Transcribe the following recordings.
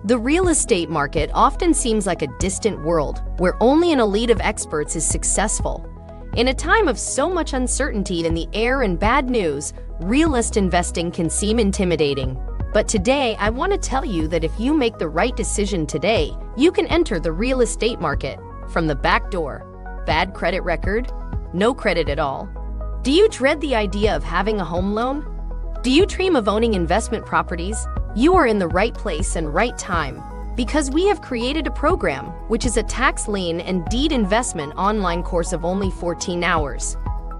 The real estate market often seems like a distant world where only an elite of experts is successful. In a time of so much uncertainty in the air and bad news, realist investing can seem intimidating. But today, I want to tell you that if you make the right decision today, you can enter the real estate market from the back door. Bad credit record? No credit at all? Do you dread the idea of having a home loan? Do you dream of owning investment properties? You are in the right place and right time, because we have created a program which is a tax lien and deed investment online course of only 14 hours.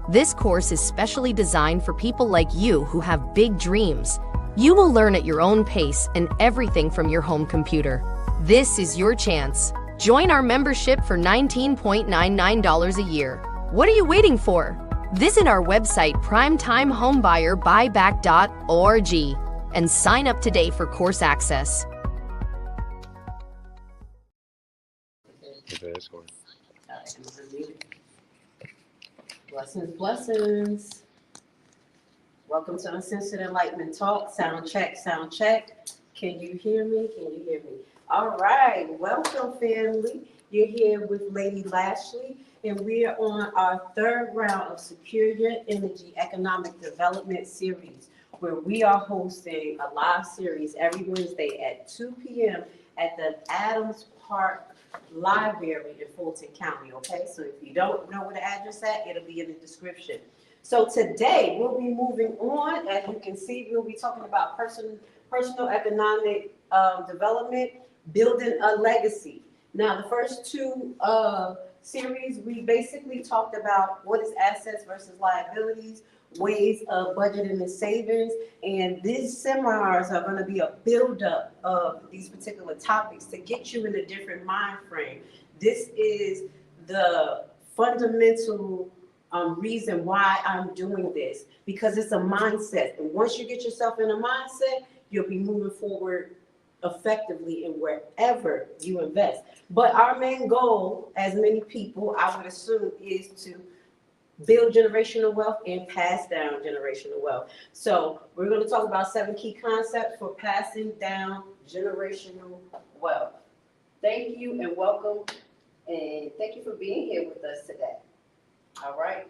This course is specially designed for people like you who have big dreams. You will learn at your own pace and everything from your home computer. This is your chance. Join our membership for $19.99 a year. What are you waiting for? Visit our website primetimehomebuyerBuyback.org and sign up today for course access. Blessings. Welcome to Uncensored Enlightenment Talk. Sound check, sound check. Can you hear me? All right, welcome family. You're here with Lady Lashley, and we are on our third round of Secure Your Energy Economic Development Series, where we are hosting a live series every Wednesday at 2 p.m. at the Adams Park Library in Fulton County, okay? So if you don't know where the address is at, it'll be in the description. So today we'll be moving on. As you can see, we'll be talking about personal economic development, building a legacy. Now, the first two series, we basically talked about what is assets versus liabilities, ways of budgeting and savings, and these seminars are going to be a build-up of these particular topics to get you in a different mind frame. This is the fundamental reason why I'm doing this, because it's a mindset, and once you get yourself in a mindset, you'll be moving forward effectively in wherever you invest. But our main goal, as many people, I would assume, is to build generational wealth and pass down generational wealth. So we're going to talk about 7 key concepts for passing down generational wealth. Thank you and welcome, and thank you for being here with us today. All right,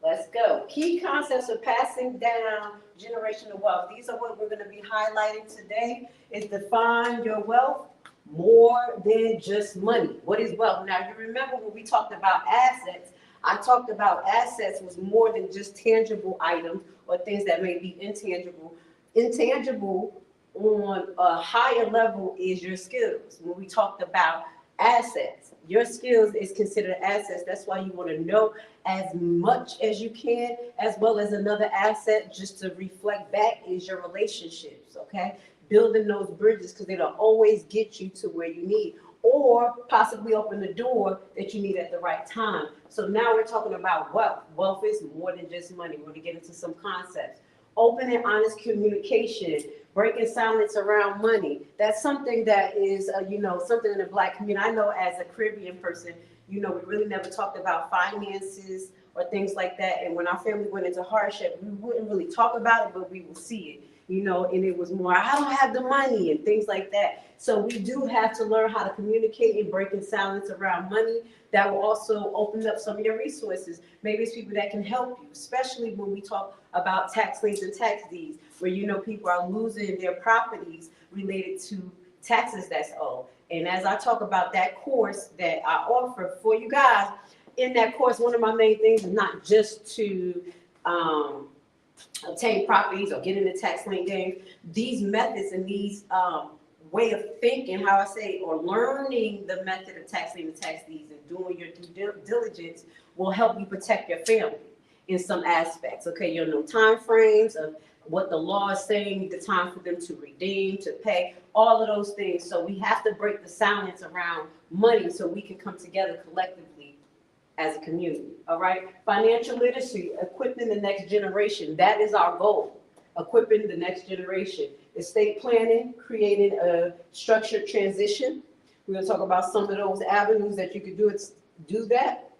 let's go. Key concepts of passing down generational wealth. These are what we're going to be highlighting today. Is define your wealth more than just money. What is wealth? Now, you remember when we talked about assets, I talked about assets was more than just tangible items or things that may be intangible. Intangible on a higher level is your skills. When we talked about assets, your skills is considered assets. That's why you want to know as much as you can, as well as another asset just to reflect back is your relationships, okay? Building those bridges, because it'll always get you to where you need, or possibly open the door that you need at the right time. So now we're talking about wealth. Wealth is more than just money. We're going to get into some concepts. Open and honest communication, breaking silence around money. That's something that is, something in the Black community. I know as a Caribbean person, we really never talked about finances or things like that. And when our family went into hardship, we wouldn't really talk about it, but we will see it. And it was more, I don't have the money and things like that. So we do have to learn how to communicate and break in silence around money. That will also open up some of your resources. Maybe it's people that can help you, especially when we talk about tax liens and tax deeds, where people are losing their properties related to taxes that's owed. And as I talk about that course that I offer for you guys, in that course, one of my main things is not just to obtain properties or get into tax lien games. These methods and these way of thinking, how I say, or learning the method of tax lien and tax deeds and doing your due diligence will help you protect your family in some aspects. Okay, you'll know time frames of what the law is saying, the time for them to redeem, to pay, all of those things. So we have to break the silence around money so we can come together collectively as a community. All right, financial literacy, equipping the next generation. That is our goal, equipping the next generation. Estate planning, creating a structured transition. We're going to talk about some of those avenues that you could do that,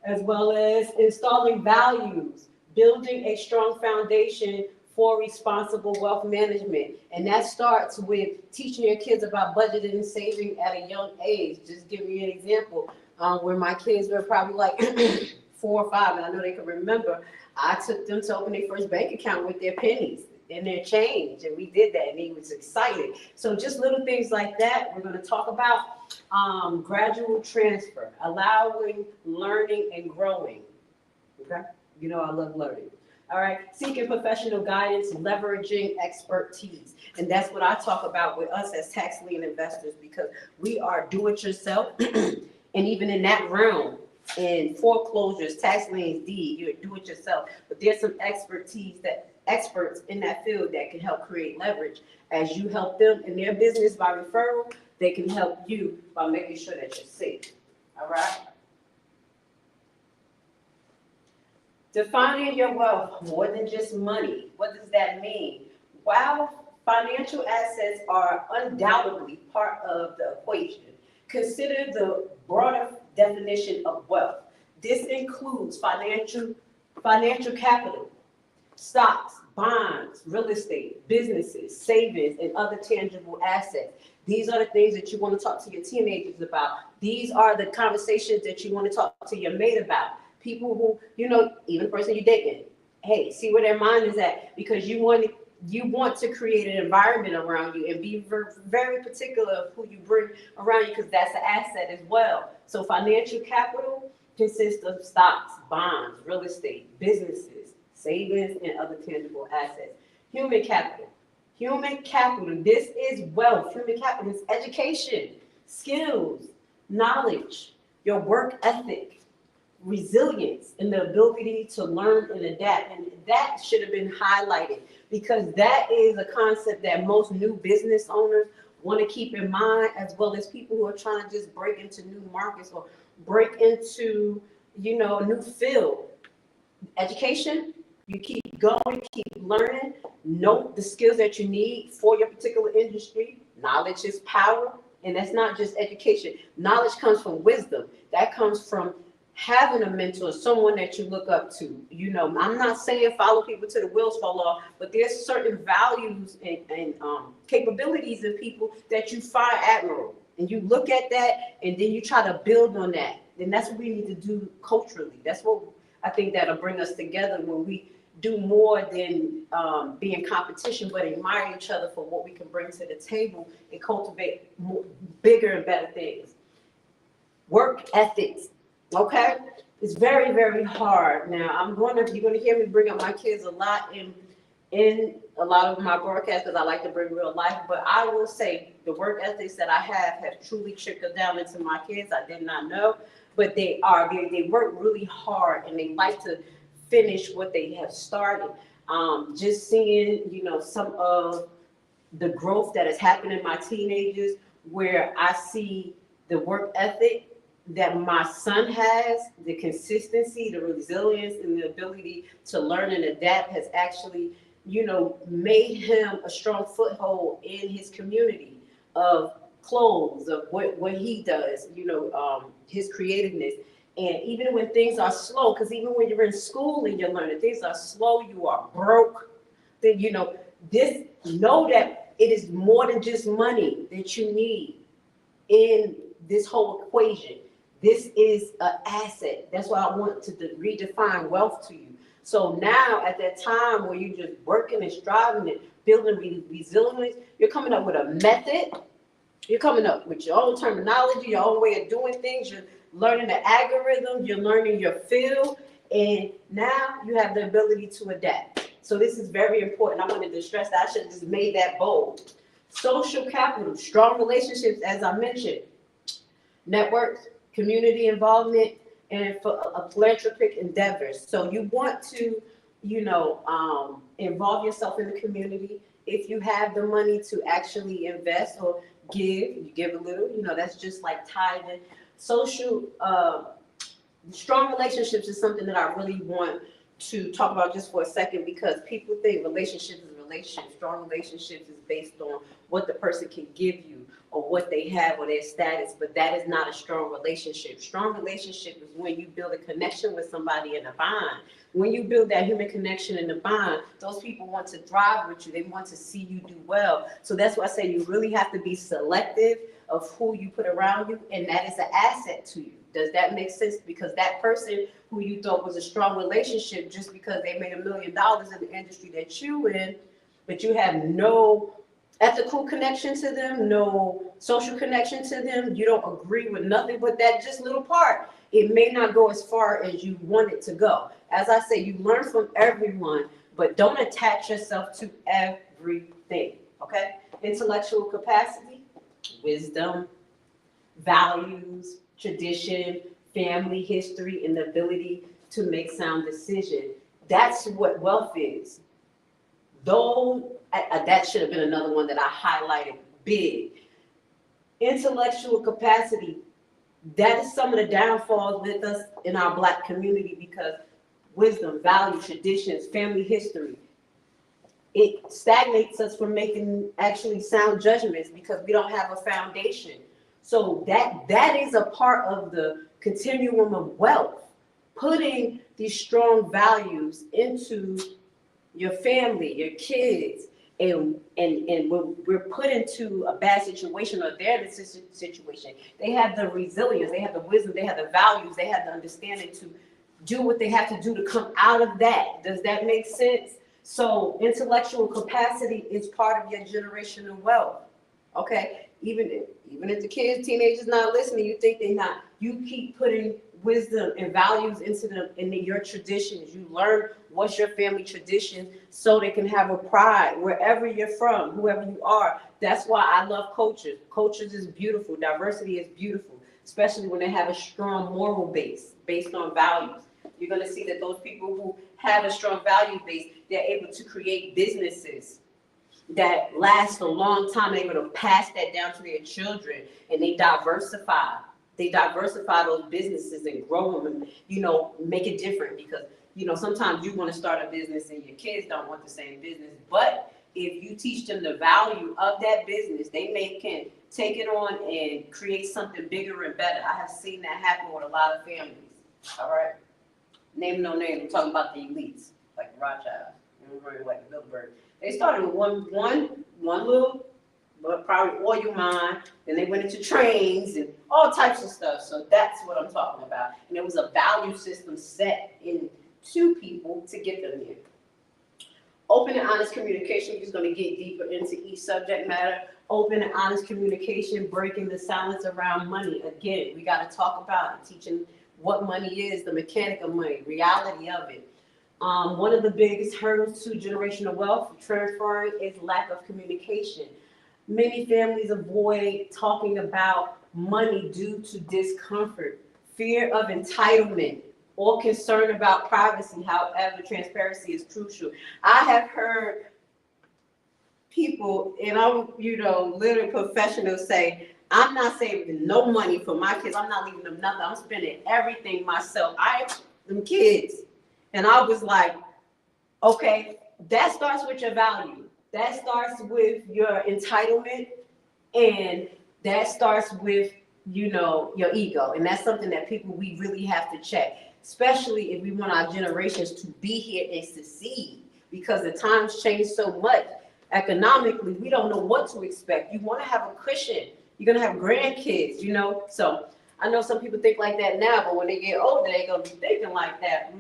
as well as installing values, building a strong foundation for responsible wealth management. And that starts with teaching your kids about budgeting and saving at a young age. Just give you an example. When my kids were probably like 4 or 5, and I know they can remember, I took them to open their first bank account with their pennies and their change, and we did that, and he was excited. So just little things like that. We're going to talk about gradual transfer, allowing learning and growing. Okay, you know I love learning. All right, seeking professional guidance, leveraging expertise, and that's what I talk about with us as tax lien investors, because we are do-it-yourself, and even in that realm, in foreclosures, tax liens, deed, you're do-it-yourself. But there's some experts in that field that can help create leverage. As you help them in their business by referral, they can help you by making sure that you're safe. All right. Defining your wealth more than just money. What does that mean? While financial assets are undoubtedly part of the equation, consider the broader definition of wealth. This includes financial capital, stocks, bonds, real estate, businesses, savings, and other tangible assets. These are the things that you want to talk to your teenagers about. These are the conversations that you want to talk to your mate about. People who, even the person you're dating, hey, see where their mind is at, because you want to create an environment around you and be very particular of who you bring around you, because that's an asset as well. So financial capital consists of stocks, bonds, real estate, businesses, savings, and other tangible assets. Human capital, this is wealth. Human capital is education, skills, knowledge, your work ethic, resilience, and the ability to learn and adapt. And that should have been highlighted, because that is a concept that most new business owners want to keep in mind, as well as people who are trying to just break into new markets or break into, a new field. Education, you keep going, keep learning, know the skills that you need for your particular industry. Knowledge is power, and that's not just education. Knowledge comes from wisdom. That comes from having a mentor, someone that you look up to. I'm not saying follow people till the wheels fall off, but there's certain values and capabilities in people that you find admirable, and you look at that, and then you try to build on that. And that's what we need to do culturally. That's what I think that'll bring us together, when we do more than be in competition, but admire each other for what we can bring to the table and cultivate more, bigger and better things. Work ethics. Okay, it's very, very hard. Now, you're going to hear me bring up my kids a lot in a lot of my broadcasts, because I like to bring real life. But I will say the work ethics that I have truly trickled down into my kids. I did not know, but they work really hard, and they like to finish what they have started. Just seeing, some of the growth that has happened in my teenagers, where I see the work ethic that my son has, the consistency, the resilience, and the ability to learn and adapt has actually, made him a strong foothold in his community of clothes, of what he does, his creativeness. And even when things are slow, because even when you're in school and you're learning, things are slow, you are broke, then, know that it is more than just money that you need in this whole equation. This is an asset. That's why I want to redefine wealth to you. So now, at that time where you're just working and striving and building resilience, you're coming up with a method. You're coming up with your own terminology, your own way of doing things. You're learning the algorithm. You're learning your field. And now you have the ability to adapt. So this is very important. I wanted to stress that. I should have just made that bold. Social capital, strong relationships, as I mentioned, networks, community involvement, and for philanthropic endeavors. So you want to, involve yourself in the community. If you have the money to actually invest or you give a little, that's just like tithing. Social, strong relationships is something that I really want to talk about just for a second, because people think relationships is relationship. Strong relationships is based on what the person can give you or what they have or their status, but that is not a strong relationship. Strong relationship is when you build a connection with somebody in a bond. When you build that human connection in the bond, those people want to thrive with you. They want to see you do well. So that's why I say you really have to be selective of who you put around you, and that is an asset to you. Does that make sense? Because that person who you thought was a strong relationship, just because they made $1 million in the industry that you in, but you have no ethical connection to them, no social connection to them, you don't agree with nothing but that just little part, it may not go as far as you want it to go. As I say, you learn from everyone, but don't attach yourself to everything, okay? Intellectual capacity, wisdom, values, tradition, family history, and the ability to make sound decisions. That's what wealth is. Though that should have been another one that I highlighted big. Intellectual capacity, that is some of the downfalls with us in our Black community, because wisdom, value, traditions, family history, it stagnates us from making actually sound judgments because we don't have a foundation. So that is a part of the continuum of wealth, putting these strong values into your family, your kids, and when we're put into a bad situation or they're in a situation, they have the resilience, they have the wisdom, they have the values, they have the understanding to do what they have to do to come out of that. Does that make sense? So intellectual capacity is part of your generational wealth. Okay, even if the kids, teenagers not listening, you think they're not. You keep putting wisdom and values into them, into your traditions. You learn what's your family tradition so they can have a pride wherever you're from, whoever you are. That's why I love cultures. Cultures is beautiful. Diversity is beautiful, especially when they have a strong moral base based on values. You're going to see that those people who have a strong value base, they're able to create businesses that last a long time. They're able to pass that down to their children, and they diversify. They diversify those businesses and grow them and, make it different, because, sometimes you want to start a business and your kids don't want the same business. But if you teach them the value of that business, they can take it on and create something bigger and better. I have seen that happen with a lot of families. All right. Name no name. I'm talking about the elites, like Rothschild, like Bilderberg. They started with one little, but probably oil mine. Then they went into trains and all types of stuff. So that's what I'm talking about. And it was a value system set into people to get them here. Open and honest communication. We're just going to get deeper into each subject matter. Open and honest communication, breaking the silence around money. Again, we got to talk about it, teaching what money is, the mechanic of money, reality of it. One of the biggest hurdles to generational wealth transferring is lack of communication. Many families avoid talking about money due to discomfort, fear of entitlement, or concern about privacy. However, transparency is crucial. I have heard people, and I'm, literally professionals say, I'm not saving no money for my kids. I'm not leaving them nothing. I'm spending everything myself. Them kids. And I was like, okay, that starts with your value. That starts with your entitlement, and that starts with, your ego. And that's something that we really have to check, especially if we want our generations to be here and succeed, because the times change so much. Economically, we don't know what to expect. You want to have a cushion. You're going to have grandkids, So I know some people think like that now, but when they get older, they're going to be thinking like that.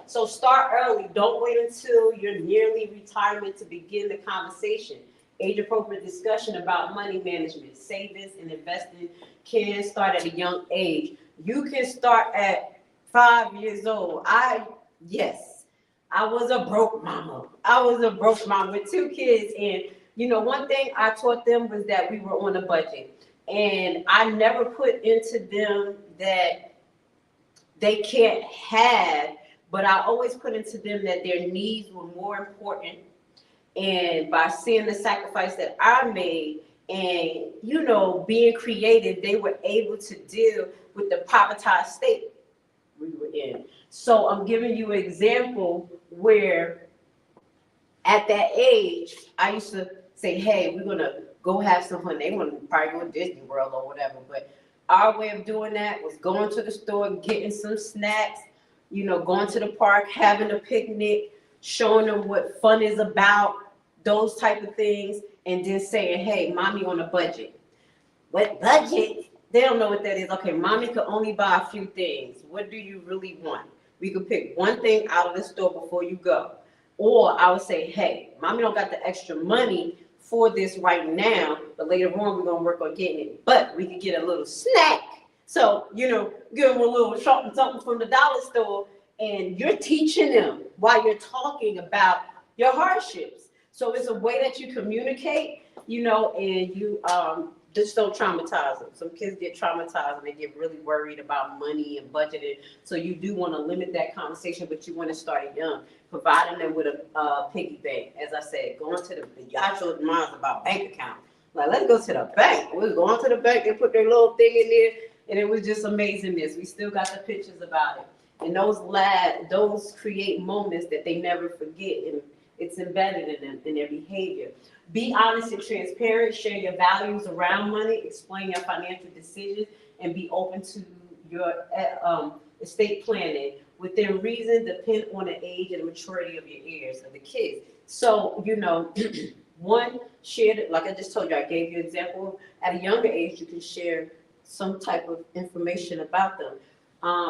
So start early. Don't wait until you're nearly retirement to begin the conversation. Age-appropriate discussion about money management, savings, and investing can start at a young age. You can start at 5 years old. I was a broke mama. I was a broke mom with 2 kids. And, one thing I taught them was that we were on a budget. And I never put into them that they can't have, but I always put into them that their needs were more important. And by seeing the sacrifice that I made and, being creative, they were able to deal with the privatized state we were in. So I'm giving you an example where At that age, I used to say, hey, we're going to go have some fun. They want to probably go to Disney World or whatever. But our way of doing that was going to the store, getting some snacks, going to the park, having a picnic, showing them what fun is about, those type of things, and then saying, hey, mommy on a budget. What budget? They don't know what that is. Okay, mommy could only buy a few things. What do you really want? We could pick one thing out of the store before you go. Or I would say, hey, mommy don't got the extra money for this right now, but later on we're gonna work on getting it. But we could get a little snack. So, give them a little something from the dollar store, and you're teaching them while you're talking about your hardships. So it's a way that you communicate, and you just don't traumatize them. Some kids get traumatized and they get really worried about money and budgeting. So you do want to limit that conversation, but you want to start it young, providing them with a piggy bank. As I said, going to y'all showed minds about bank account. Like, let's go to the bank. We was going to the bank, they put their little thing in there, and it was just amazingness. We still got the pictures about it. And those create moments that they never forget, and it's embedded in them, in their behavior. Be honest and transparent, share your values around money, explain your financial decisions, and be open to your estate planning. Within reason, depend on the age and the maturity of your heirs, of the kids. So, one, share, like I just told you, I gave you an example. At a younger age, you can share some type of information about them.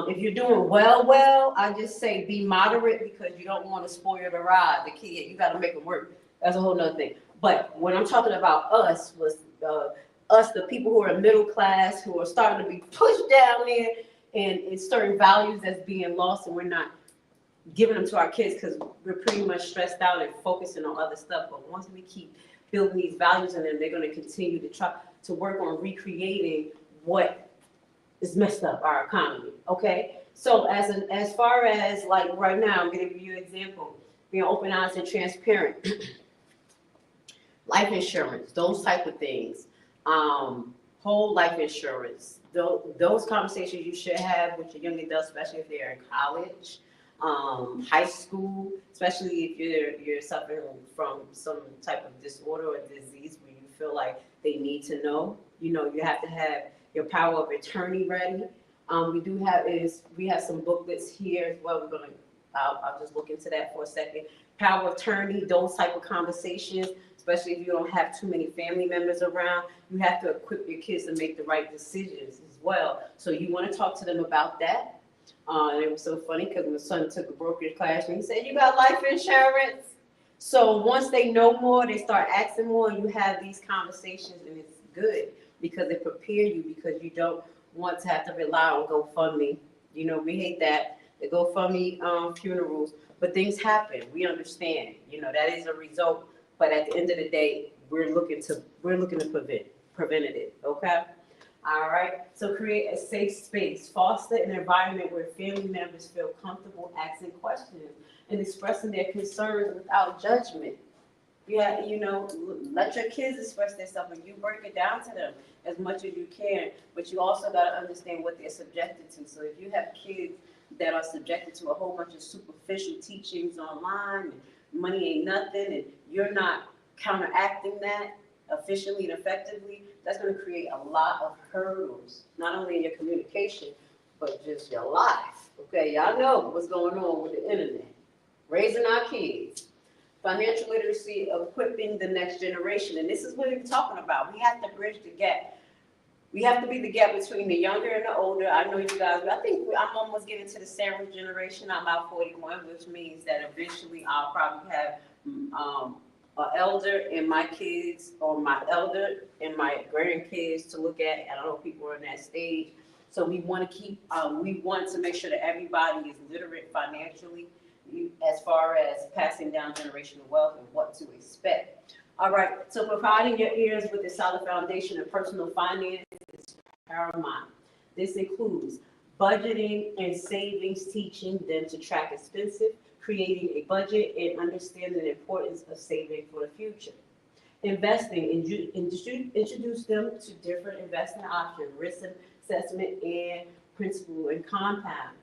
If you're doing well, I just say be moderate, because you don't want to spoil the ride. The kid, you got to make them work. That's a whole nother thing. But when I'm talking about us, was us, the people who are middle class, who are starting to be pushed down there, and it's certain values that's being lost, and we're not giving them to our kids because we're pretty much stressed out and focusing on other stuff. But once we keep building these values in them, they're going to continue to try to work on recreating what is messed up our economy. Okay, so as far as like right now, I'm going to give you an example. Being open, honest, and transparent. Life insurance, those type of things, whole life insurance, those conversations you should have with your young adults, especially if they're in college, high school, especially if you're suffering from some type of disorder or disease where you feel like they need to know. You have to have your power of attorney ready. We have some booklets here as well. I'll just look into that for a second. Power of attorney, those type of conversations, especially if you don't have too many family members around, you have to equip your kids to make the right decisions as well. So you want to talk to them about that. And it was so funny because my son took a brokerage class and he said, you got life insurance? So once they know more, they start asking more, and you have these conversations, and it's good because they prepare you, because you don't want to have to rely on GoFundMe. We hate that, the GoFundMe funerals, but things happen. We understand, that is a result. But at the end of the day, we're looking to prevent it. Okay. All right. So create a safe space. Foster an environment where family members feel comfortable asking questions and expressing their concerns without judgment. Yeah, let your kids express themselves, and you break it down to them as much as you can. But you also got to understand what they're subjected to. So if you have kids that are subjected to a whole bunch of superficial teachings online, and money ain't nothing, and you're not counteracting that efficiently and effectively, that's going to create a lot of hurdles, not only in your communication, but just your life. Okay, y'all know what's going on with the internet. Raising our kids. Financial literacy, equipping the next generation. And this is what we're talking about. We have to bridge the gap. We have to be the gap between the younger and the older. I know you guys, I think I'm almost getting to the sandwich generation. I'm about 41, which means that eventually I'll probably have an elder and my kids, or my elder and my grandkids to look at. I don't know if people are in that stage. So we want to make sure that everybody is literate financially, as far as passing down generational wealth and what to expect. All right, so providing your ears with a solid foundation of personal finance is paramount. This includes budgeting and savings, teaching them to track expenses, creating a budget, and understanding the importance of saving for the future. Investing, introduce them to different investment options, risk assessment, and principal and compound.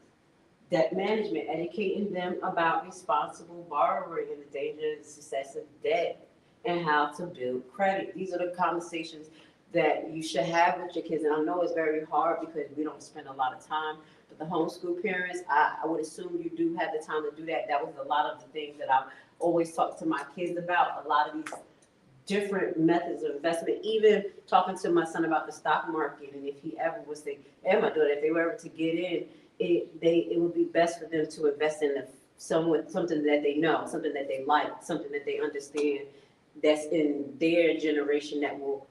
debt management, educating them about responsible borrowing and the danger and success of debt and how to build credit. These are the conversations that you should have with your kids. And I know it's very hard because we don't spend a lot of time, but the homeschool parents, I would assume you do have the time to do that. That was a lot of the things that I always talk to my kids about, a lot of these different methods of investment, even talking to my son about the stock market, and if he ever was to, and my daughter, if they were ever to get in, it would be best for them to invest in something that they know, something that they like, something that they understand, that's in their generation that will,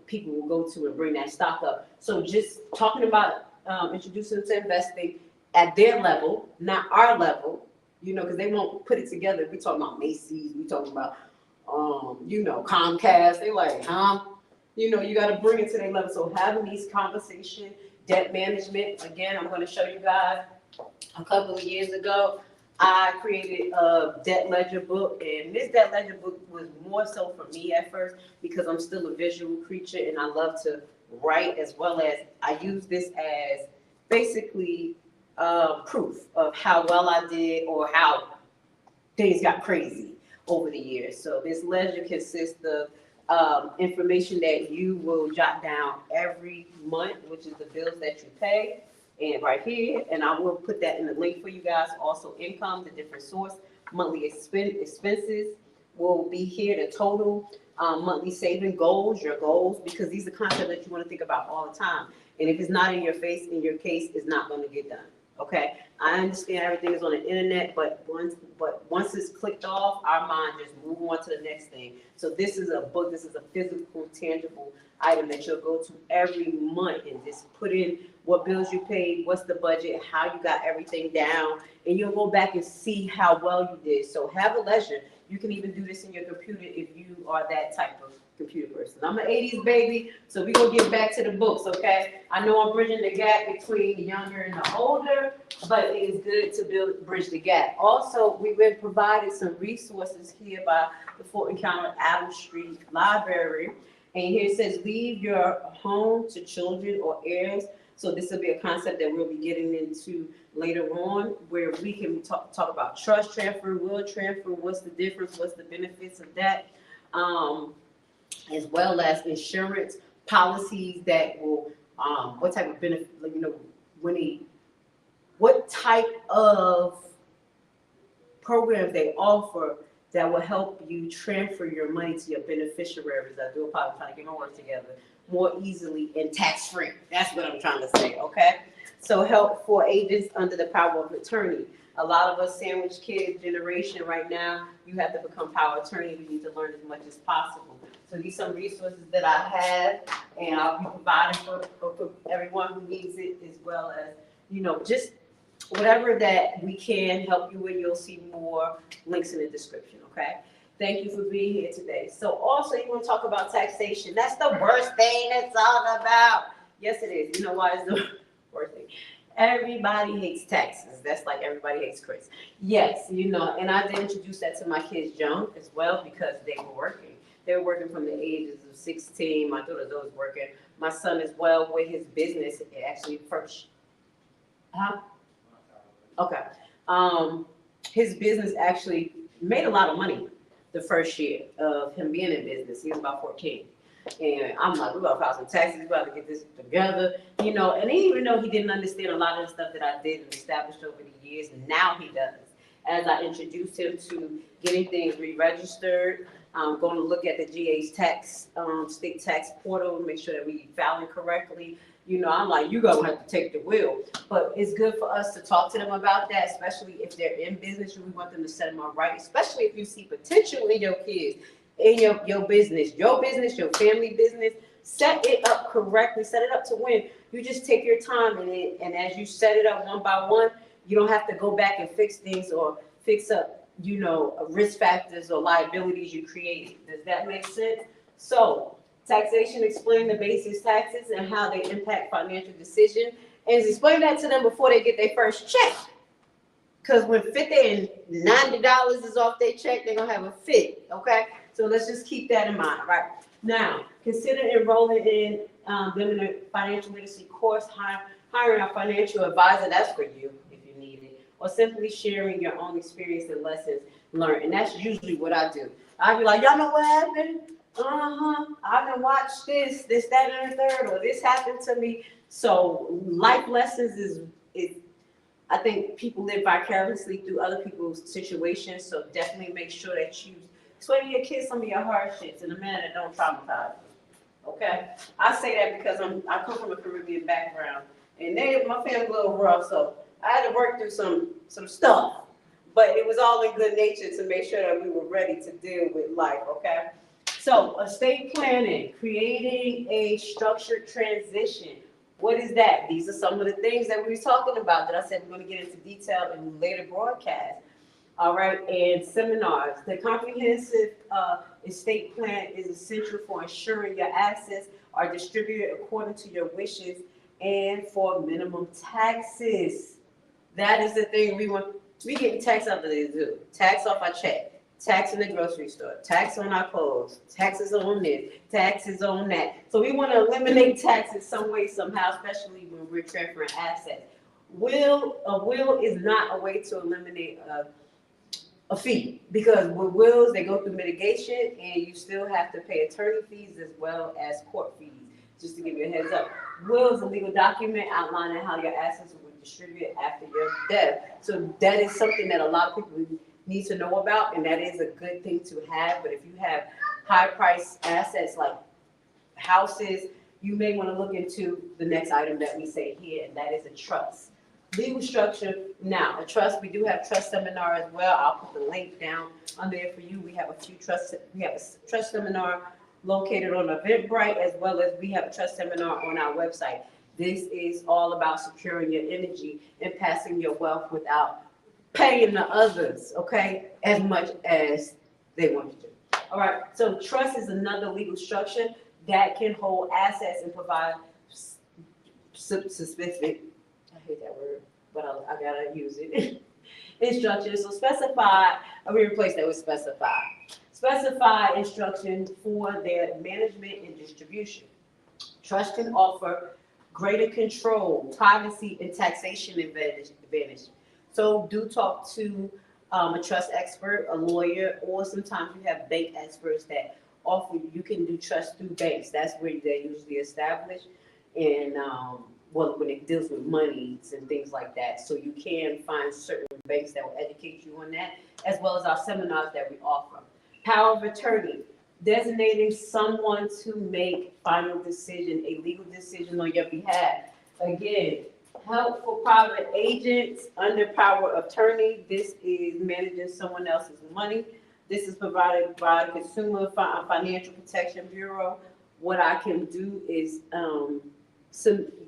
people will go to and bring that stock up. So just talking about introducing them to investing at their level, not our level, because they won't put it together. We talking about Macy's, we talking about Comcast. They like, huh? You got to bring it to their level. So having these conversations, debt management. Again, I'm going to show you guys. A couple of years ago, I created a debt ledger book, and this debt ledger book was more so for me at first because I'm still a visual creature and I love to write, as well as I use this as basically proof of how well I did or how things got crazy over the years. So this ledger consists of information that you will jot down every month, which is the bills that you pay, and right here, and I will put that in the link for you guys. Also income, the different source, monthly expenses will be here, the total, monthly saving goals, your goals, because these are concepts that you want to think about all the time. And if it's not in your face, in your case, it's not going to get done. Okay, I understand everything is on the internet, but once it's clicked off, our mind just move on to the next thing. So this is a book, this is a physical, tangible item that you'll go to every month and just put in what bills you paid, what's the budget, how you got everything down, and you'll go back and see how well you did. So have a ledger. You can even do this in your computer if you are that type of computer person. I'm an 80s baby, so we're going to get back to the books, okay? I know I'm bridging the gap between the younger and the older, but it is good to bridge the gap. Also, we've been provided some resources here by the Fort Encounter Adams Street Library. And here it says, leave your home to children or heirs. So this will be a concept that we'll be getting into later on, where we can talk about trust transfer, will transfer, what's the difference, what's the benefits of that, as well as insurance policies that will, what type of benefit, what type of programs they offer that will help you transfer your money to your beneficiaries. I do apologize, I'm trying to get my words together, more easily and tax-free. That's what I'm trying to say, okay? So help for agents under the power of attorney. A lot of us sandwich kids generation right now, you have to become power attorney. We need to learn as much as possible. So these are some resources that I have, and I'll be providing for everyone who needs it, as well as, just whatever that we can help you with. You'll see more links in the description, okay? Thank you for being here today. So also, you want to talk about taxation. That's the worst thing it's all about. Yes, it is. You know why it's the worst thing? Everybody hates taxes. That's like everybody hates Chris. Yes, and I did introduce that to my kids young as well, because they were working. They were working from the ages of 16. My daughter's always working. My son as well with his business. Actually, first, okay. His business actually made a lot of money the first year of him being in business. He was about 14. And I'm like, we're going to file some taxes. We're about to get this together. And even though he didn't understand a lot of the stuff that I did and established over the years, now he does. As I introduced him to getting things re-registered, going to look at the GA's tax, state tax portal, make sure that we filing correctly. I'm like, you're going to have to take the wheel. But it's good for us to talk to them about that, especially if they're in business. We want them to set them up right, especially if you see potential in your kids, in your business, your family business. Set it up correctly. Set it up to win. You just take your time in it, and as you set it up one by one, you don't have to go back and fix things or fix up, risk factors or liabilities you created. Does that make sense? So, taxation, explain the basis taxes and how they impact financial decision, and explain that to them before they get their first check. Because when $50 and $90 is off their check, they're gonna have a fit. Okay, so let's just keep that in mind, right? Now, consider enrolling in them in a financial literacy course. Hiring a financial advisor. That's for you if you or simply sharing your own experience and lessons learned. And that's usually what I do. I be like, y'all know what happened? I can watch this, that, and the third, or this happened to me. So life lessons is I think people live vicariously through other people's situations. So definitely make sure that you explain to your kids some of your hardships in a manner that don't traumatize them. Okay, I say that because I come from a Caribbean background, and my family's a little rough, so I had to work through some stuff. But it was all in good nature to make sure that we were ready to deal with life. Okay, so estate planning, creating a structured transition. What is that? These are some of the things that we were talking about that I said we're going to get into detail in later broadcasts. All right, and seminars. The comprehensive estate plan is essential for ensuring your assets are distributed according to your wishes and for minimum taxes. That is the thing we want. We get tax out of the zoo, tax off our check, tax in the grocery store, tax on our clothes, taxes on this, taxes on that. So we want to eliminate taxes some way, somehow, especially when we're transferring assets. A will is not a way to eliminate a fee, because with wills they go through mitigation and you still have to pay attorney fees as well as court fees. Just to give you a heads up, will is a legal document outlining how your assets will be distributed after your death. So that is something that a lot of people need to know about, and that is a good thing to have. But if you have high price assets like houses, you may want to look into the next item that we say here, and that is a trust. Legal structure. Now, a trust, we do have trust seminar as well. I'll put the link down on there for you. We have a trust seminar located on Eventbrite, as well as we have a trust seminar on our website. This is all about securing your energy and passing your wealth without paying the others, okay, as much as they want you to. All right, so trust is another legal structure that can hold assets and provide specific, I hate that word, but I gotta use it. Instructions. So specify, we replace that with specify. Specify instructions for their management and distribution. Trust can offer greater control, privacy, and taxation advantage. So do talk to a trust expert, a lawyer, or sometimes you have bank experts that offer, you can do trust through banks. That's where they're usually established. And when it deals with monies and things like that. So you can find certain banks that will educate you on that, as well as our seminars that we offer. Power of attorney, designating someone to make final decision, a legal decision on your behalf. Again, help for private agents under power of attorney. This is managing someone else's money. This is provided by the Consumer Financial Protection Bureau. What I can do is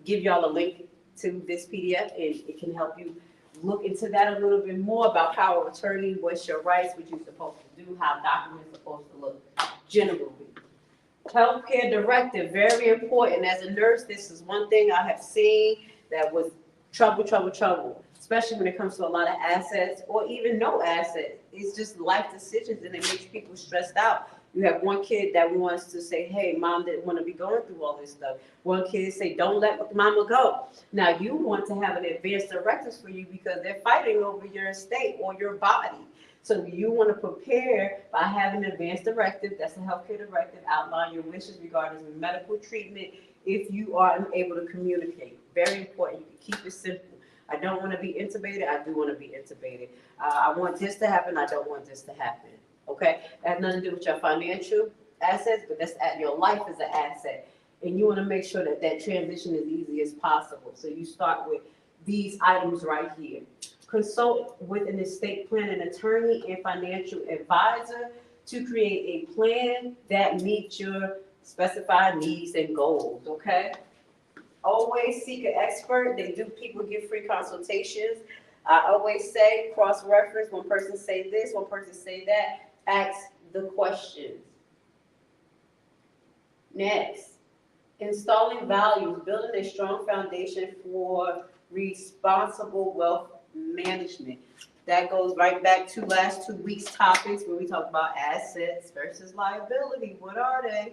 give y'all a link to this PDF, and it can help you look into that a little bit more about power of attorney, what's your rights, what you're supposed to do, how documents are supposed to look generally. Healthcare directive, very important. As a nurse, this is one thing I have seen that was trouble, especially when it comes to a lot of assets or even no assets. It's just life decisions, and it makes people stressed out. You have one kid that wants to say, hey, mom didn't want to be going through all this stuff. One kid say, don't let mama go. Now you want to have an advance directives for you because they're fighting over your estate or your body. So you want to prepare by having an advance directive. That's a healthcare directive. Outline your wishes regarding medical treatment if you are unable to communicate. Very important. You can keep it simple. I don't want to be intubated. I do want to be intubated. I want this to happen. I don't want this to happen. Okay, that has nothing to do with your financial assets, but that's at your life as an asset. And you want to make sure that that transition is easy as possible. So you start with these items right here. Consult with an estate planning attorney and financial advisor to create a plan that meets your specified needs and goals, okay? Always seek an expert. People give free consultations. I always say cross-reference. One person say this, one person say that. Ask the questions. Next, installing values, building a strong foundation for responsible wealth management. That goes right back to last 2 weeks' topics where we talk about assets versus liability. What are they?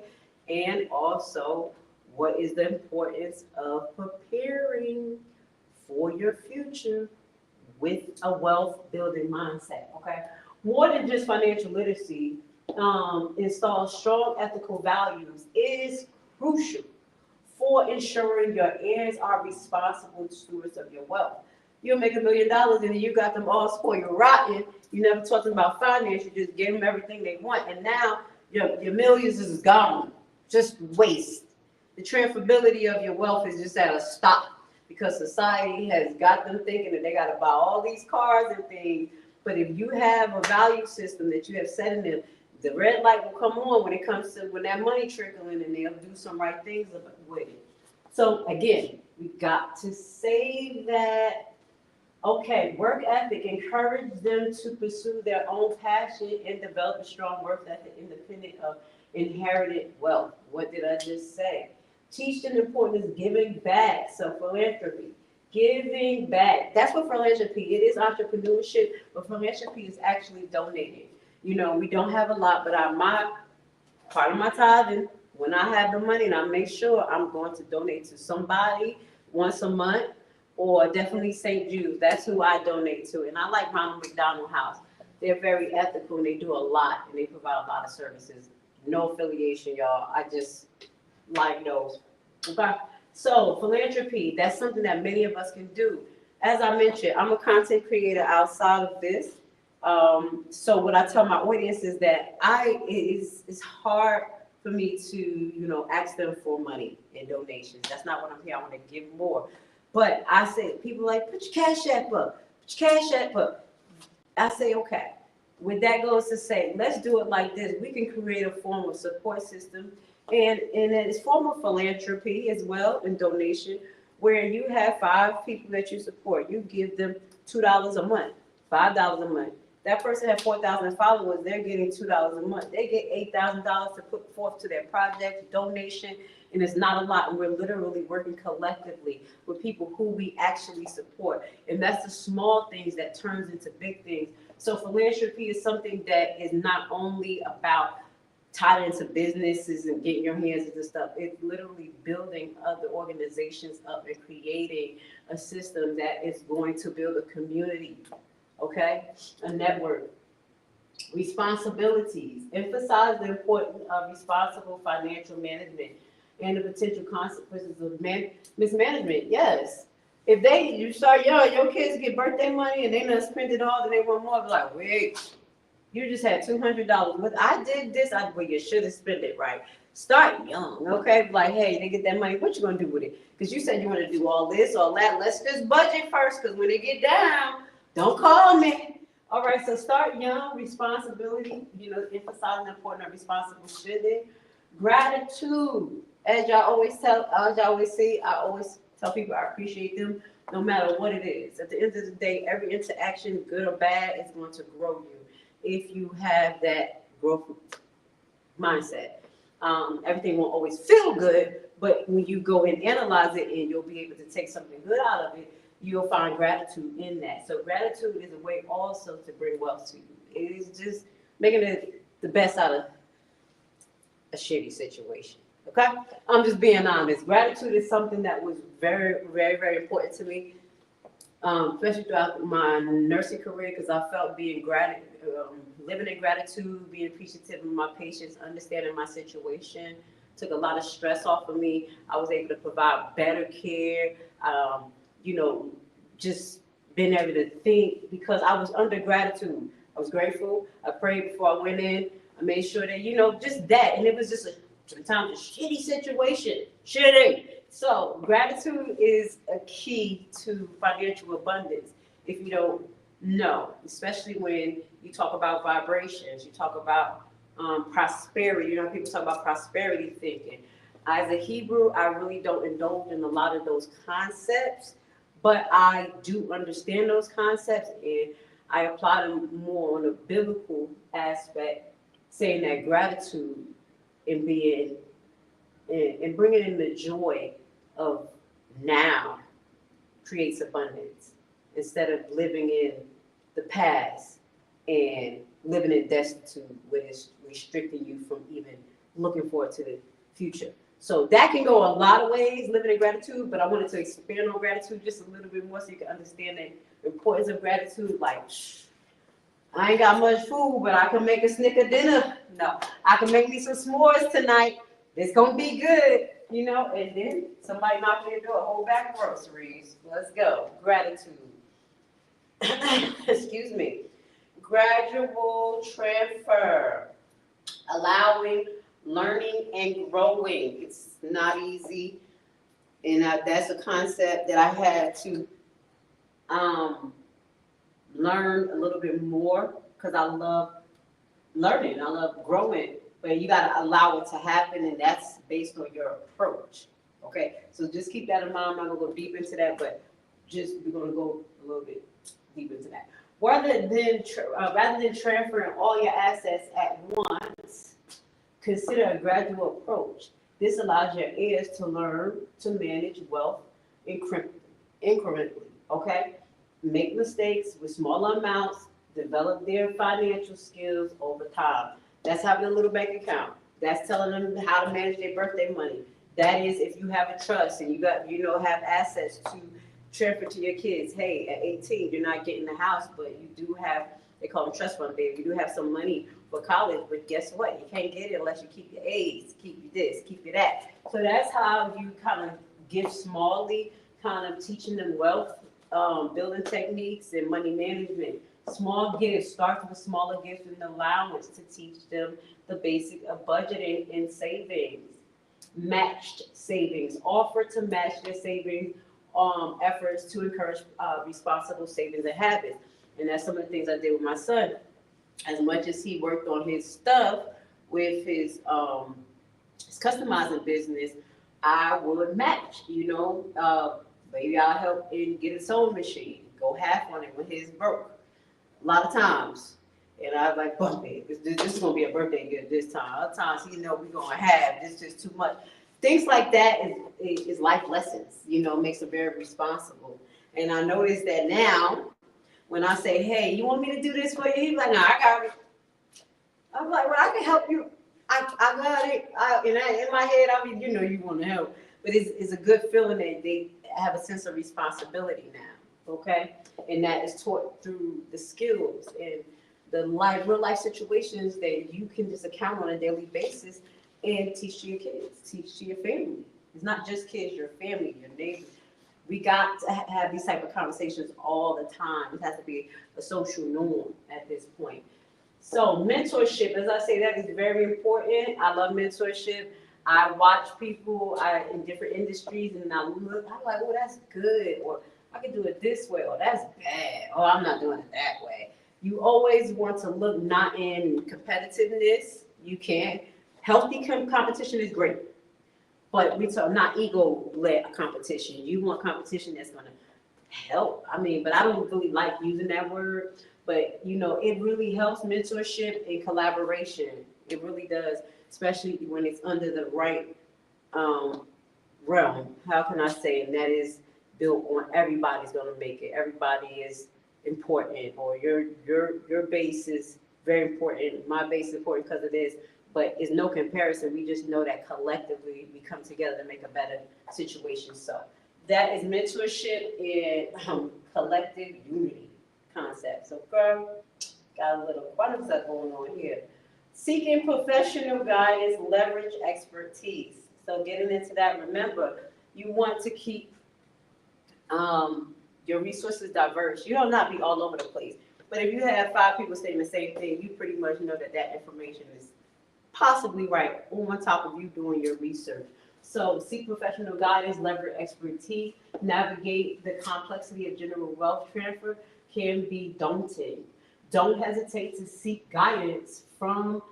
And also, what is the importance of preparing for your future with a wealth building mindset, okay? More than just financial literacy, install strong ethical values is crucial for ensuring your heirs are responsible stewards of your wealth. You'll make $1 million and then you got them all spoiled rotten. You never taught them about finance. You just gave them everything they want. And now your millions is gone. Just waste. The transferability of your wealth is just at a stop because society has got them thinking that they got to buy all these cars and things. But if you have a value system that you have set in them, the red light will come on when it comes to when that money trickling and they'll do some right things with it. So again, we got to save that. Okay, work ethic, encourage them to pursue their own passion and develop a strong work ethic independent of inherited wealth. What did I just say? Teach them the importance of giving back, so philanthropy. Giving back. That's what philanthropy is. It is entrepreneurship, but philanthropy is actually donating. You know, we don't have a lot, but my part of my tithing, when I have the money, and I make sure I'm going to donate to somebody once a month, or definitely St. Jude's. That's who I donate to. And I like Ronald McDonald House. They're very ethical and they do a lot and they provide a lot of services. No affiliation, y'all. I just like those. Okay. So philanthropy, that's something that many of us can do. As I mentioned, I'm a content creator outside of this. So what I tell my audience is that it's hard for me to, ask them for money and donations. That's not what I'm here. I want to give more. But I say, people like, put your cash app up, put your cash app up. I say, okay. With that goes to say, let's do it like this. We can create a form of support system and it's form of philanthropy as well and donation where you have 5 people that you support. You give them $2 a month, $5 a month. That person had 4,000 followers. They're getting $2 a month. They get $8,000 to put forth to their project, donation, and it's not a lot. And we're literally working collectively with people who we actually support. And that's the small things that turns into big things. So philanthropy is something that is not only about tied into businesses and getting your hands into stuff. It's literally building other organizations up and creating a system that is going to build a community. Okay, a network. Responsibilities. Emphasize the importance of responsible financial management and the potential consequences of mismanagement. Yes. If you start young, your kids get birthday money and they done spend it all, then they want more. Like, wait, you just had $200. But I did this. Well, you should have spent it right. Start young, okay? Like, hey, they get that money. What you gonna do with it? Because you said you want to do all this, all that. Let's just budget first. Because when they get down, don't call me. All right, so start young, responsibility, emphasizing the importance of responsible spending. Gratitude, as y'all always say, I always tell people I appreciate them no matter what it is. At the end of the day, every interaction, good or bad, is going to grow you if you have that growth mindset. Everything won't always feel good, but when you go and analyze it and you'll be able to take something good out of it, you'll find gratitude in that. So gratitude is a way also to bring wealth to you. It is just making it the best out of a shitty situation. Okay? I'm just being honest. Gratitude is something that was very, very, very important to me, especially throughout my nursing career, because I felt living in gratitude, being appreciative of my patients, understanding my situation, took a lot of stress off of me. I was able to provide better care. Just being able to think because I was under gratitude. I was grateful. I prayed before I went in. I made sure that, just that. And it was just sometimes a shitty situation. Shitty. So gratitude is a key to financial abundance. If you don't know, especially when you talk about vibrations, you talk about prosperity. People talk about prosperity thinking. As a Hebrew, I really don't indulge in a lot of those concepts, but I do understand those concepts and I apply them more on a biblical aspect, saying that gratitude and bringing in the joy of now creates abundance instead of living in the past and living in destitute, which is restricting you from even looking forward to the future. So that can go a lot of ways, living in gratitude, but I wanted to expand on gratitude just a little bit more so you can understand that Importance of gratitude, like, I ain't got much food, but I can make a snicker dinner. No, I can make me some s'mores tonight. It's gonna be good, you know. And then somebody knock on your door, hold back groceries. Let's go. Gratitude. Excuse me. Gradual transfer, allowing learning and growing. It's not easy, and that's a concept that I had to learn a little bit more because I love learning, I love growing, but you got to allow it to happen, and that's based on your approach. Okay, so just keep that in mind. I'm not gonna go deep into that, but just we're gonna go a little bit deep into that. Rather than transferring all your assets at once, consider a gradual approach. This allows your heirs to learn to manage wealth incrementally. Okay, make mistakes with small amounts, develop their financial skills over time. That's having a little bank account. That's telling them how to manage their birthday money. That is if you have a trust and have assets to transfer to your kids. Hey, at 18, you're not getting the house, but you do have, they call them trust fund, baby. You do have some money for college, but guess what? You can't get it unless you keep your A's, keep your this, keep your that. So that's how you kind of give smallly, kind of teaching them wealth, building techniques and money management. Small gifts, start with smaller gifts and allowance to teach them the basic of budgeting and savings. Matched savings, offer to match their savings efforts to encourage responsible savings and habits. And that's some of the things I did with my son. As much as he worked on his stuff with his customizing business, I would match, maybe I'll help him get a sewing machine, go half on it when his broke. A lot of times. And I was like, fuck it, this is going to be a birthday gift this time. Other times, we're going to have, this is too much. Things like that is life lessons, makes them very responsible. And I noticed that now, when I say, hey, you want me to do this for you? He's like, no, I got it. I'm like, well, I can help you. I got it. In my head, you want to help. But it's a good feeling that they have a sense of responsibility now, okay? And that is taught through the skills and the real life situations that you can just account on a daily basis and teach to your kids, teach to your family. It's not just kids, your family, your neighbors. We got to have these type of conversations all the time. It has to be a social norm at this point. So mentorship, as I say, that is very important. I love mentorship. I watch people in different industries and I'm like, oh, that's good. Or I can do it this way. Or that's bad. Oh, I'm not doing it that way. You always want to look not in competitiveness. You can't. Healthy competition is great. But we talk not ego-led competition. You want competition that's going to help. But I don't really like using that word. But, it really helps mentorship and collaboration. It really does, especially when it's under the right realm. How can I say? And that is built on everybody's going to make it. Everybody is important, or your base is very important. My base is important because it is. But it's no comparison. We just know that collectively we come together to make a better situation. So that is mentorship and collective unity concept. So girl, got a little fun of stuff going on here. Seeking professional guidance, leverage expertise. So getting into that, remember, you want to keep your resources diverse. You don't not be all over the place. But if you have 5 people saying the same thing, you pretty much know that information is possibly right on top of you doing your research. So seek professional guidance, leverage expertise, navigate the complexity of general wealth transfer can be daunting. Don't hesitate to seek guidance from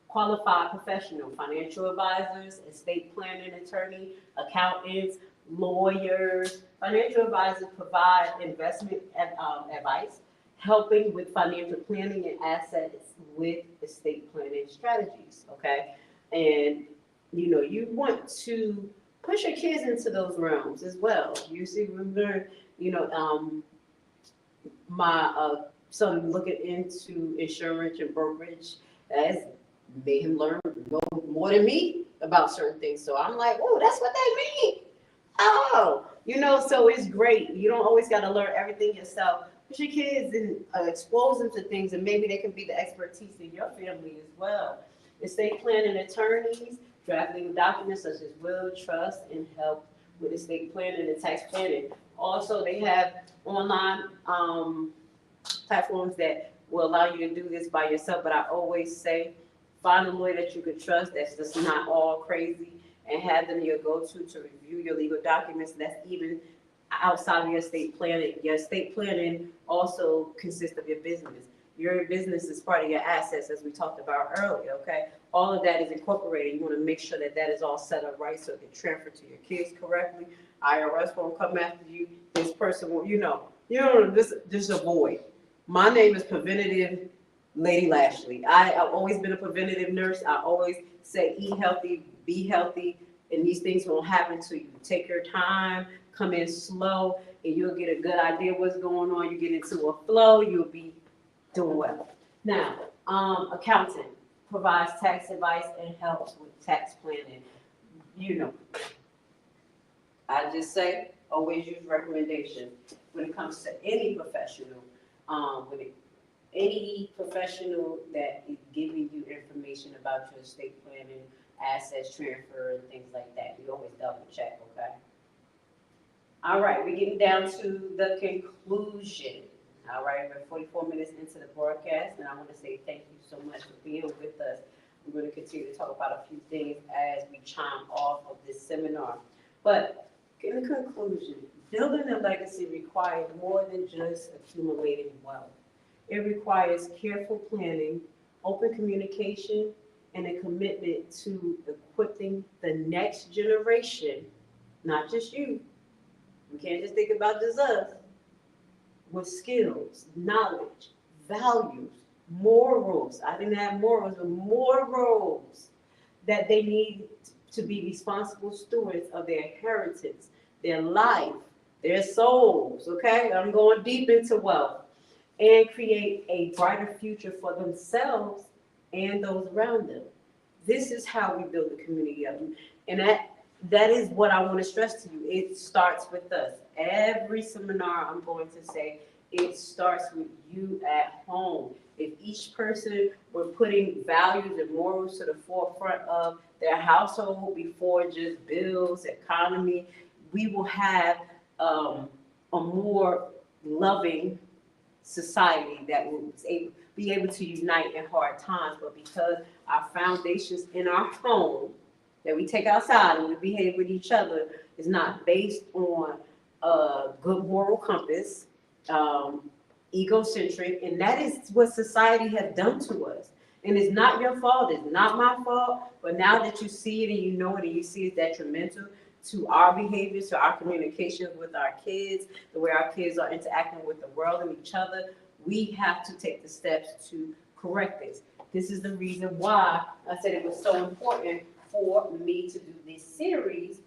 qualified professionals, financial advisors, estate planning attorney, accountants, lawyers. Financial advisors provide investment advice, helping with financial planning and assets with estate planning strategies, okay? And, you want to push your kids into those realms as well. You see, we learned, my son looking into insurance and brokerage has made him learn more than me about certain things. So I'm like, oh, that's what they mean. Oh, so it's great. You don't always got to learn everything yourself, Put your kids and expose them to things, and maybe they can be the expertise in your family as well. Estate planning attorneys, drafting documents such as will, trust, and help with estate planning and tax planning. Also, they have online platforms that will allow you to do this by yourself. But I always say, find a lawyer that you can trust that's just not all crazy, and have them your go-to to review your legal documents. That's even outside of your estate planning. Your estate planning also consists of your business. Your business is part of your assets, as we talked about earlier, okay? All of that is incorporated. You want to make sure that that is all set up right so it can transfer to your kids correctly. IRS won't come after you. This person will, just avoid. My name is Preventative Lady Lashley. I've always been a preventative nurse. I always say eat healthy, be healthy, and these things won't happen to you. Take your time, come in slow, and you'll get a good idea what's going on. You get into a flow, you'll be doing well. Now, accountant provides tax advice and helps with tax planning. I just say always use recommendation when it comes to any professional. Any professional that is giving you information about your estate planning, assets transfer, and things like that, you always double check, okay? All right, we're getting down to the conclusion. All right, we're 44 minutes into the broadcast, and I want to say thank you so much for being with us. We're going to continue to talk about a few things as we chime off of this seminar. But in the conclusion, building a legacy requires more than just accumulating wealth. It requires careful planning, open communication, and a commitment to equipping the next generation, not just you. We can't just think about just us, with skills, knowledge, values, morals. I didn't have morals, but morals that they need to be responsible stewards of their inheritance, their life, their souls, okay? I'm going deep into wealth. And create a brighter future for themselves and those around them. This is how we build the community up. And that is what I want to stress to you. It starts with us. Every seminar I'm going to say, it starts with you at home. If each person were putting values and morals to the forefront of their household before just bills, economy, we will have a more loving society that will be able to unite in hard times. But because our foundations in our home that we take outside and we behave with each other is not based on a good moral compass, egocentric, and that is what society has done to us. And it's not your fault, it's not my fault, but now that you see it and you know it and you see it's detrimental to our behaviors, to our communication with our kids, the way our kids are interacting with the world and each other, we have to take the steps to correct this. This is the reason why I said it was so important for me to do this series,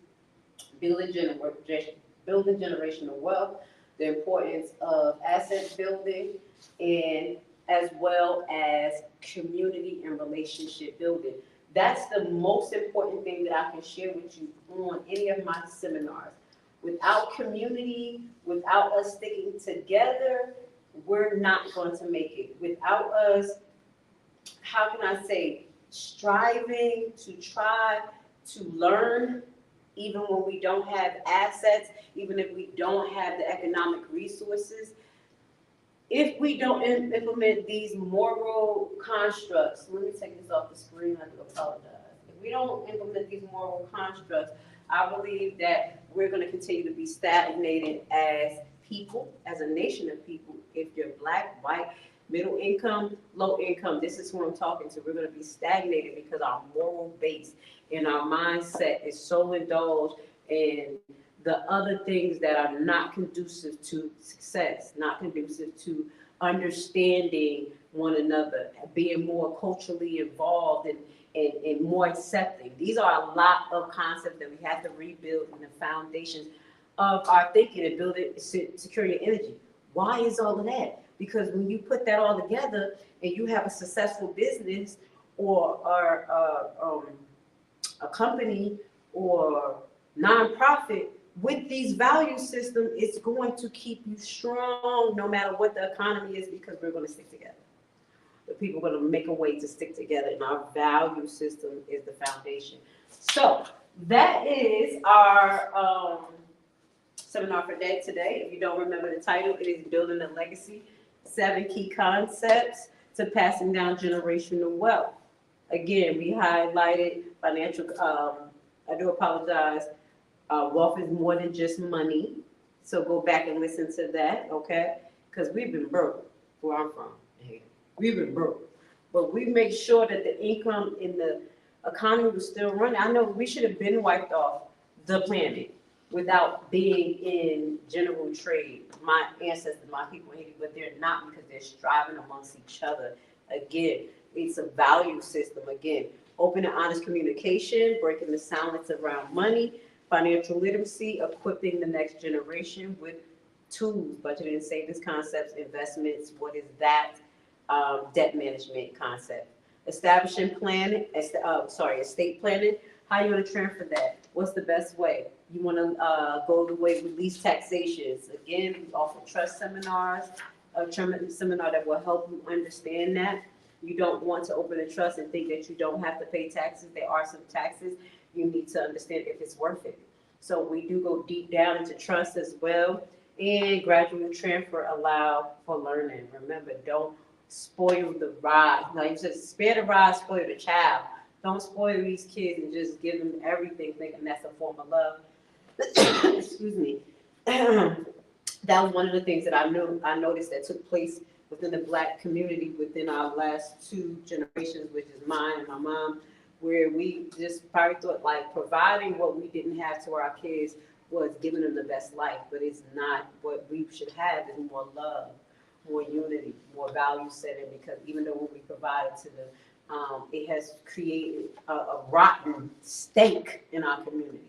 Building Generational Wealth, the importance of asset building, and as well as community and relationship building. That's the most important thing that I can share with you on any of my seminars. Without community, without us sticking together, we're not going to make it. Without us, how can I say, striving to try to learn, even when we don't have assets, even if we don't have the economic resources, if we don't implement these moral constructs, let me take this off the screen, I do apologize. If we don't implement these moral constructs, I believe that we're going to continue to be stagnated as people, as a nation of people. If you're black, white, middle income, low income, this is who I'm talking to. We're going to be stagnated because our moral base and our mindset is so indulged in the other things that are not conducive to success, not conducive to understanding one another, being more culturally involved and more accepting. These are a lot of concepts that we have to rebuild in the foundations of our thinking and building security and energy. Why is all of that? Because when you put that all together and you have a successful business or a company or nonprofit, with these value systems, it's going to keep you strong no matter what the economy is, because we're going to stick together. The people are going to make a way to stick together, and our value system is the foundation. So that is our seminar for today. If you don't remember the title, it is Building a Legacy, 7 Key Concepts to Passing Down Generational Wealth. Again, we highlighted financial, I do apologize, wealth is more than just money. So go back and listen to that, okay? Because we've been broke where I'm from. We've been broke. But we make sure that the income in the economy was still running. I know we should have been wiped off the planet without being in general trade. My ancestors, my people, but they're not, because they're striving amongst each other. Again, it's a value system. Again, open and honest communication, breaking the silence around money, financial literacy, equipping the next generation with tools, budgeting and savings concepts, investments, what is that? Debt management concept. Establishing planning, estate planning. How are you going to transfer that? What's the best way? You want to go the way with least taxations. Again, we offer trust seminars, a seminar that will help you understand that. You don't want to open a trust and think that you don't have to pay taxes. There are some taxes. You need to understand if it's worth it. So we do go deep down into trust as well. And gradual transfer allow for learning. Remember, don't spoil the ride. Like you said, spare the ride, spoil the child. Don't spoil these kids and just give them everything, thinking that's a form of love. Excuse me. That was one of the things that I noticed that took place within the Black community within our last 2 generations, which is mine and my mom, where we just probably thought like providing what we didn't have to our kids was giving them the best life, but it's not. What we should have is more love, more unity, more value setting, because even though when we provide it to them, it has created a rotten stink in our community.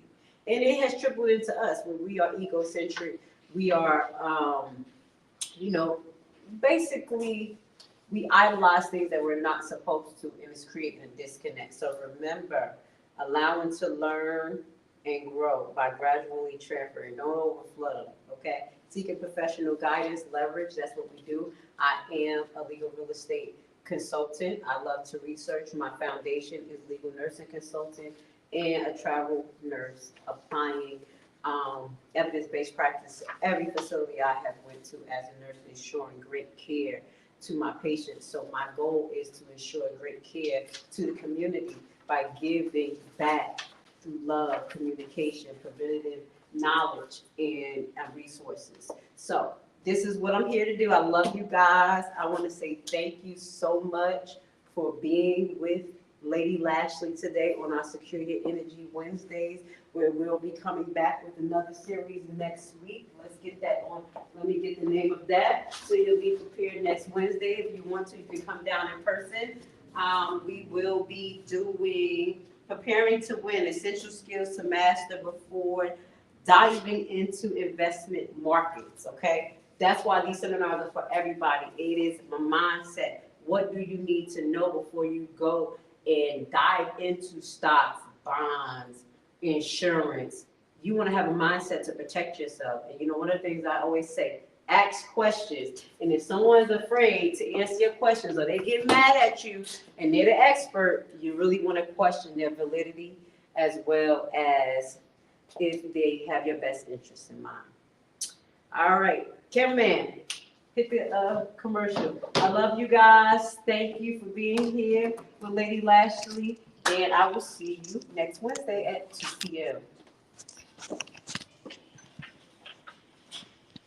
And it has trickled into us when we are egocentric. We are, basically we idolize things that we're not supposed to, and it's creating a disconnect. So remember, allowing to learn and grow by gradually transferring. Don't overflood them, okay? Seeking professional guidance, leverage, that's what we do. I am a legal real estate consultant. I love to research. My foundation is legal nursing consultant and a travel nurse, applying evidence-based practice to every facility I have went to as a nurse, ensuring great care to my patients. So my goal is to ensure great care to the community by giving back through love, communication, preventative knowledge, and resources. So this is what I'm here to do. I love you guys. I want to say thank you so much for being with Lady Lashley today on our Secure Your Energy Wednesdays, where we'll be coming back with another series next week. Let's get that on. Let me get the name of that so you'll be prepared next Wednesday. If you want to, you can come down in person. We will be doing Preparing to Win, Essential Skills to Master Before Diving into Investment Markets, okay? That's why these seminars are for everybody. It is a mindset. What do you need to know before you go and dive into stocks, bonds, insurance? You want to have a mindset to protect yourself. And one of the things I always say, ask questions. And if someone's afraid to answer your questions, or they get mad at you and they're the expert, you really want to question their validity, as well as if they have your best interests in mind. All right, cameraman, hit the commercial. I love you guys. Thank you for being here with Lady Lashley, and I will see you next Wednesday at 2 p.m.